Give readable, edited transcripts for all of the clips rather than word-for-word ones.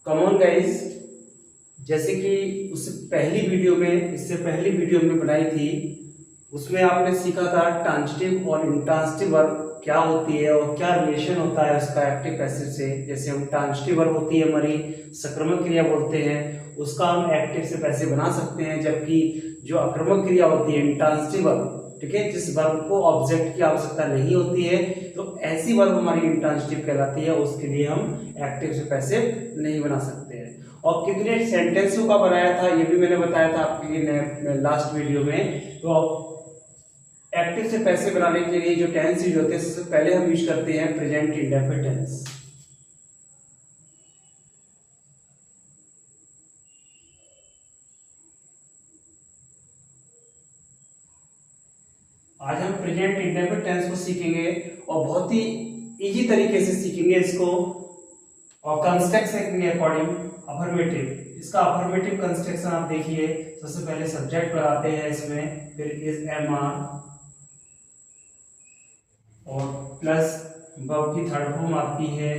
Come on guys, जैसे कि इससे पहली वीडियो में बनाई थी, उसमें आपने सीखा था ट्रांजिटिव और इंट्रांजिटिव वर्ब क्या होती है और क्या रिलेशन होता है उसका एक्टिव पैसिव से। जैसे हम ट्रांजिटिव वर्ब होती है हमारी सक्रियक क्रिया बोलते हैं, उसका हम एक्टिव से पैसिव बना सकते हैं, जबकि जो आक्रामक क्रिया होती है इंट्रांजिटिव वर्ब, ठीक है, जिस वर्ब को ऑब्जेक्ट की आवश्यकता नहीं होती है, तो ऐसी वर्ब हमारी इंट्रांजिटिव कहलाती है, उसके लिए हम एक्टिव से पैसिव नहीं बना सकते हैं। और कितने सेंटेंसों का बनाया था ये भी मैंने बताया था आपके लिए लास्ट वीडियो में। तो एक्टिव से पैसिव बनाने के लिए जो टेंस यूज होते हैं, सबसे पहले हम यूज करते हैं प्रेजेंट इंडेफिनिट टेंस। आज हम प्रेजेंट इंडेफिनिट टेंस को सीखेंगे और बहुत ही इजी तरीके से सीखेंगे इसको। और कंस्ट्रक्शन के अकॉर्डिंग अफर्मेटिव, इसका अफर्मेटिव कंस्ट्रक्शन आप देखिए। सबसे पहले सब्जेक्ट लगाते हैं इसमें, फिर इज एम आर और प्लस वर्ब की थर्ड फॉर्म आती है।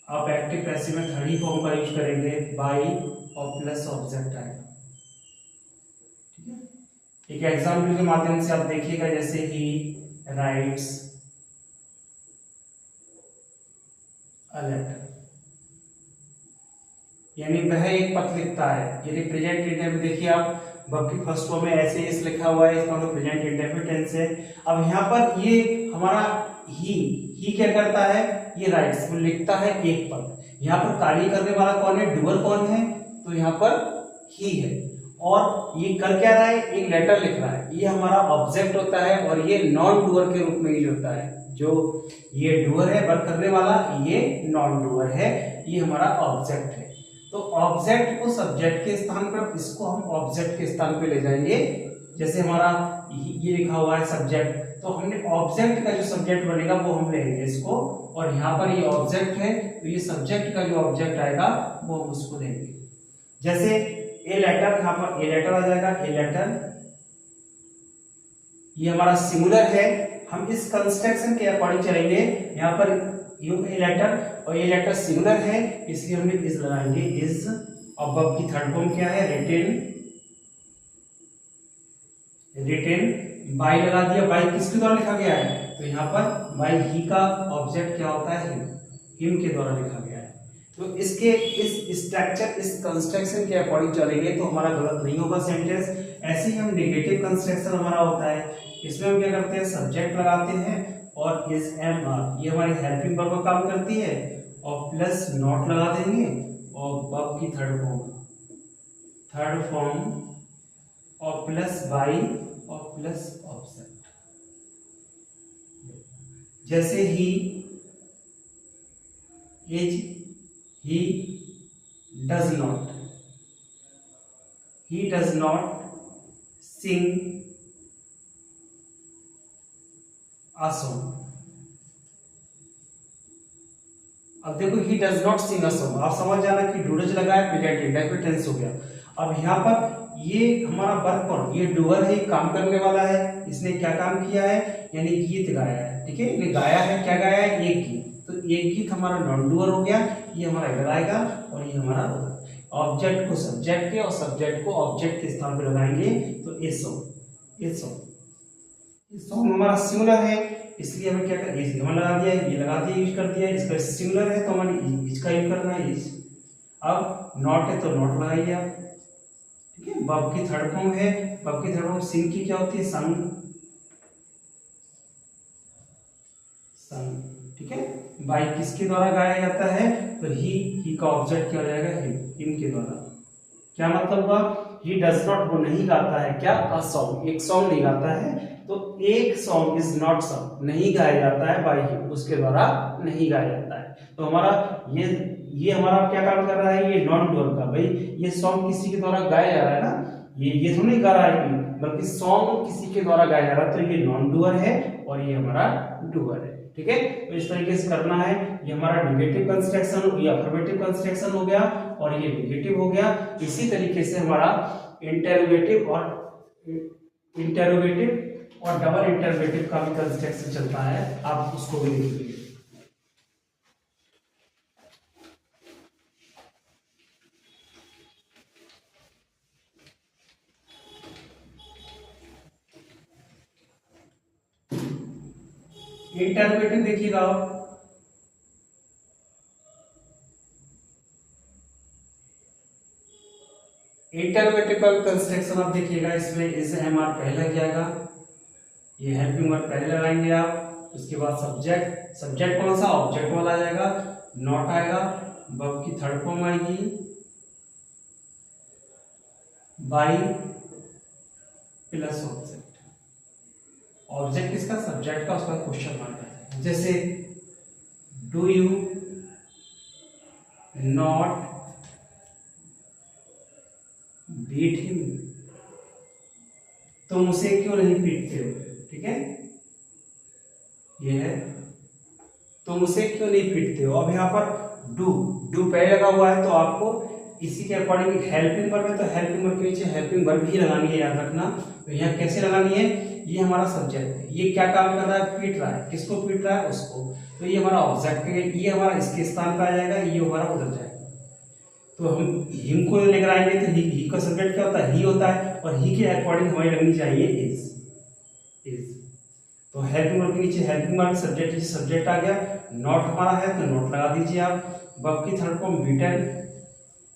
आप एक्टिव पैसिव में थर्ड ही फॉर्म का यूज करेंगे, बाई और प्लस ऑब्जेक्ट आएगा। ठीक है, एक एग्जाम्पल के माध्यम से आप देखिएगा, जैसे ही राइट्स अ लेटर, यानी वह एक पत्र लिखता है। यदि प्रेजेंट इंडेफिनिट देखिए आप, वर्ब की फर्स्ट फॉर्म में ऐसे इस लिखा हुआ है, इसका मतलब प्रेजेंट इंडेफिनिट टेंस है। अब यहाँ पर ये हमारा ही क्या करता है, ये राइट्स वो लिखता है एक पद। यहाँ पर कार्य करने वाला कौन है, डूअर कौन है, तो यहाँ पर ही है। और ये कर क्या रहा है, एक लेटर लिख रहा है, ये हमारा ऑब्जेक्ट होता है और ये नॉन डूअर के रूप में यूज होता है। जो ये डूअर है वर्क करने वाला, ये नॉन डूअर है, ये हमारा ऑब्जेक्ट है। तो ऑब्जेक्ट को सब्जेक्ट के स्थान पर, इसको हम ऑब्जेक्ट के स्थान पे ले जाएंगे। जैसे हमारा ये लिखा हुआ है सब्जेक्ट, तो हमने ऑब्जेक्ट का जो सब्जेक्ट बनेगा वो हम लेंगे इसको, और यहाँ पर ये ऑब्जेक्ट है, तो ये सब्जेक्ट का जो ऑब्जेक्ट आएगा वो हम उसको लेंगे। जैसे ए लेटर, यहाँ पर ए लेटर आ जाएगा, ए लेटर ये हमारा सिंगुलर है। हम इस कंस्ट्रक्शन के अकॉर्डिंग चलेंगे। यहाँ पर यू ए लेटर और ये लेटर सिंगुलर है, इसलिए हमने इज लगाएंगे, इज। और वर्ब की थर्ड फॉर्म क्या है, रिटेन। रिटेन बाय लगा दिया, बाय किसके द्वारा लिखा गया है, तो यहाँ पर बाय ही का ऑब्जेक्ट क्या होता है, हिम के द्वारा लिखा गया है। तो इसके इस स्ट्रक्चर, इस कंस्ट्रक्शन के अकॉर्डिंग चलेंगे तो हमारा गलत नहीं होगा सेंटेंस। ऐसे ही हम नेगेटिव कंस्ट्रक्शन हमारा होता है, इसमें हम क्या करते हैं, सब्जेक्ट लगाते हैं और इज एम आर, ये हमारी हेल्पिंग वर्ब का काम करती है, और प्लस नॉट लगा देंगे और वर्ब की थर्ड फॉर्म और प्लस बाई और प्लस ऑब्जेक्ट। जैसे he is, he does not sing a song। अब देखो he does not sing a song, आप समझ जाना कि डूडज लगाया, प्रेजेंट इंडेफिनिट टेंस हो गया। अब यहाँ पर ये हमारा वर्ब कौन, ये डूअर है, काम करने वाला है, इसने क्या काम किया है, यानी गीत गाया है। ठीक है, इन्हें गाया है, क्या गाया है, एक गीत। तो एक गीत हमारा नॉन डूअर हो गया, ये हमारा इधर आएगा और ये हमारा ऑब्जेक्ट को सब्जेक्ट के और सब्जेक्ट को ऑब्जेक्ट के स्थान पर लगाएंगे। तो ए सॉन्ग हमारा सिंगुलर है, इसलिए हमें क्या करना है, इज लगा दिया, ये लगा दिया, यूज कर दिया। इसका सिंगुलर है तो हमारे इसका यूज करना है, इज। अब नॉट है तो नॉट लगाइए आप। ठीक है, वर्ब की थर्ड फॉर्म है, वर्ब की थर्ड फॉर्म सिंग की क्या होती है, संग। ठीक है, बाई किसके द्वारा गाया जाता है, तो ही का ऑब्जेक्ट क्या हो जाएगा, हिम के द्वारा। क्या मतलब हुआ, ही डज नॉट, वो नहीं गाता है क्या, अ सॉन्ग, एक सॉन्ग नहीं गाता है। तो एक सॉन्ग इज नॉट सॉन्ग, नहीं गाया जाता है बाई हिम, उसके द्वारा नहीं गाया जाता है। तो हमारा ये हमारा क्या काम कर रहा है, ये नॉन डूअर का, भाई ये सॉन्ग किसी के द्वारा गाया जा रहा है ना, ये तो नहीं गा रहा है, बल्कि सॉन्ग किसी के द्वारा गाया जा रहा है, तो ये नॉन डूअर है और ये हमारा डूअर है। ठीक है, तो इस तरीके से करना है। ये हमारा नेगेटिव कंस्ट्रक्शन, ये अफर्मेटिव कंस्ट्रक्शन हो गया और ये नेगेटिव हो गया। इसी तरीके से हमारा इंटेरोगेटिव और डबल इंटेरोगेटिव का भी कंस्ट्रक्शन चलता है, आप उसको भी लिख लीजिए। इंटररोगेटिव देखिएगा आप, इंटररोगेटिव का कंस्ट्रक्शन आप देखिएगा, इसमें इज एम आर पहले क्या आएगा, ये हेल्पिंग वर्ब पहले लगाएंगे आप, उसके बाद सब्जेक्ट, सब्जेक्ट कौन सा, ऑब्जेक्ट वाला आ जाएगा, नॉट आएगा, वर्ब की थर्ड फॉर्म आएगी बाई प्लस ऑब्जेक्ट, ऑब्जेक्ट किसका, सब्जेक्ट का, उसका क्वेश्चन मार्क है। जैसे do you not beat him, तुम उसे क्यों नहीं पीटते हो, ठीक है, ये है तुम उसे क्यों नहीं पीटते हो। अब यहाँ पर डू, डू पहले लगा हुआ है तो आपको इसी के अकॉर्डिंग हेल्पिंग वर्ब है तो हेल्पिंग वर्ब के नीचे हेल्पिंग वर्ब ही लगानी है, याद रखना। तो यहाँ कैसे लगानी है, ये हमारा सब्जेक्ट है, ये क्या काम कर रहा है, पीट रहा है, किसको पीट रहा है, उसको, तो ये हमारा ऑब्जेक्ट है, ये हमारा इसके स्थान पर आ जाएगा, ये हमारा उधर जाएगा। तो हम हिम को लेकर आएंगे तो ही का सब्जेक्ट क्या होता है, ही होता है, और ही के अकॉर्डिंग हमारी लगनी चाहिए इज, इज। तो हेल्पिंग वर्ब के नीचे हेल्पिंग वर्ब, सब्जेक्ट नीचे सब्जेक्ट आ गया, नॉट हमारा है तो नॉट लगा दीजिए आप, वर्ब की थर्ड फॉर्म बीटन,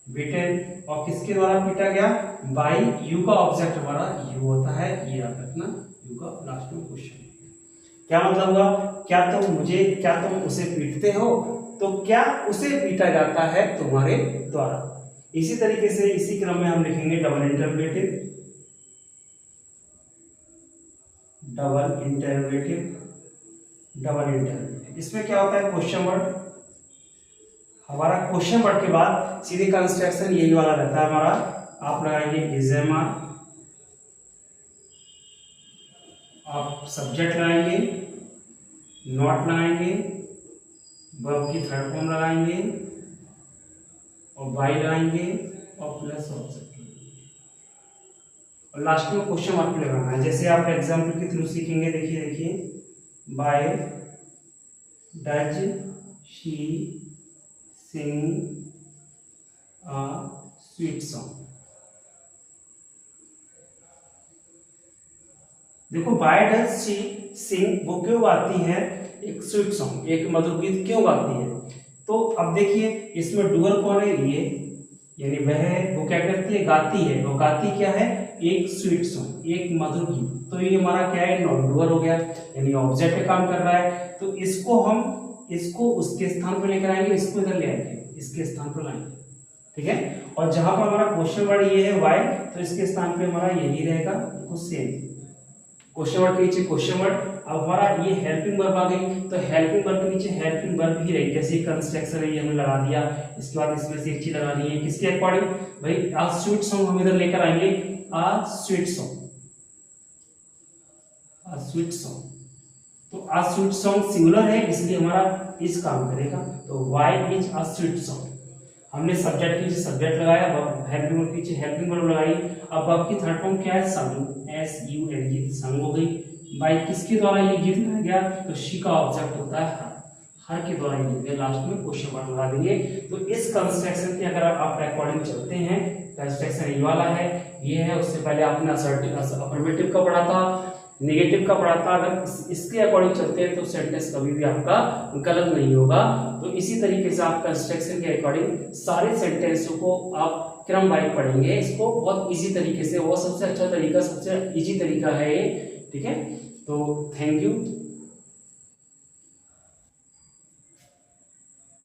बीटन, और किसके द्वारा पीटा गया, बाई यू का ऑब्जेक्ट हमारा यू होता है, ये याद रखना, यू का लास्ट में क्वेश्चन। क्या मतलब हुआ, क्या तुम उसे पीटते हो, तो क्या उसे पीटा जाता है तुम्हारे द्वारा। इसी तरीके से इसी क्रम में हम लिखेंगे double interrogative, double interrogative, double interrogative. इसमें क्या होता है, क्वेश्चन वर्ड, हमारा क्वेश्चन वर्ड के बाद सीधे कंस्ट्रक्शन यही वाला रहता है हमारा, आप लगाएंगे इज एम आर, आप सब्जेक्ट लगाएंगे, नॉट लगाएंगे, वर्ब की थर्ड फॉर्म लगाएंगे, और बाई लगाएंगे, और प्लस ऑब्जेक्ट, और लास्ट में क्वेश्चन मार्क लगाना है। जैसे आप एग्जाम्पल के थ्रू सीखेंगे, देखिए देखिए, why does she sing a sweet song. देखो बाय डज शी सिंग, वो क्यों गाती है एक स्वीट सॉन्ग, एक मधुर गीत क्यों गाती है। तो अब देखिए इसमें डूअर कौन है, ये, यानी वह, वो क्या करती है, गाती है, वो गाती क्या है, एक स्वीट सॉन्ग, एक मधुर गीत। तो ये हमारा क्या है, नॉट डूअर हो गया, यानी ऑब्जेक्ट पे काम कर रहा है। तो इसको हम इसको उसके स्थान पर लेकर आएंगे, इसको इधर ले आएंगे, इसके स्थान पर लाएंगे, ठीक है। और जहां पर हमारा क्वेश्चन वर्ड ये है वाई, तो इसके स्थान पे हमारा यही रहेगा, सेम क्वेश्चन वर्ड के नीचे क्वेश्चन वर्ड। अब हमारा ये हेल्पिंग वर्ब आ गई, तो हेल्पिंग वर्ब के नीचे हेल्पिंग वर्ब ही रहेगी, जैसे कंस्ट्रक्शन है ये हमने लगा दिया। इसके बाद इसमें से एक चीज लगानी है, किसके अकॉर्डिंग भाई, आ स्वीट सॉन्ग हम इधर लेकर आएंगे, आ स्वीट सॉन्ग, आ स्वीट सॉन्ग। तो आ स्वीट सॉन्ग सिंगुलर है, इसलिए हमारा इस काम करेगा, तो why is a sweet song. हमने सब्जेक्ट के नीचे सब्जेक्ट लगाया, हेल्पिंग वर्ब के नीचे हेल्पिंग वर्ब लगाई। अब वर्ब की थर्ड फॉर्म क्या है, संग, एस यू एन जी, संग हो गई। बाई किसके द्वारा ये गीत गाया गया, तो शी का ऑब्जेक्ट होता है हर, हर के द्वारा ये गीत, लास्ट में क्वेश्चन मार्क लगा देंगे। तो इस कंस्ट्रक्शन के अगर आप अकॉर्डिंग चलते हैं, कंस्ट्रक्शन ये वाला है, ये है। उससे पहले आपने असर्टिव अफर्मेटिव का पढ़ा था, नेगेटिव का पढ़ा था। अगर इसके अकॉर्डिंग चलते हैं तो सेंटेंस कभी भी आपका गलत नहीं होगा। तो इसी तरीके से आप कंस्ट्रक्शन के अकॉर्डिंग सारे सेंटेंसों को आप क्रम वाइज पढ़ेंगे। इसको बहुत इजी तरीके से, वो सबसे अच्छा तरीका, सबसे इजी तरीका है ये, ठीक है। तो थैंक यू।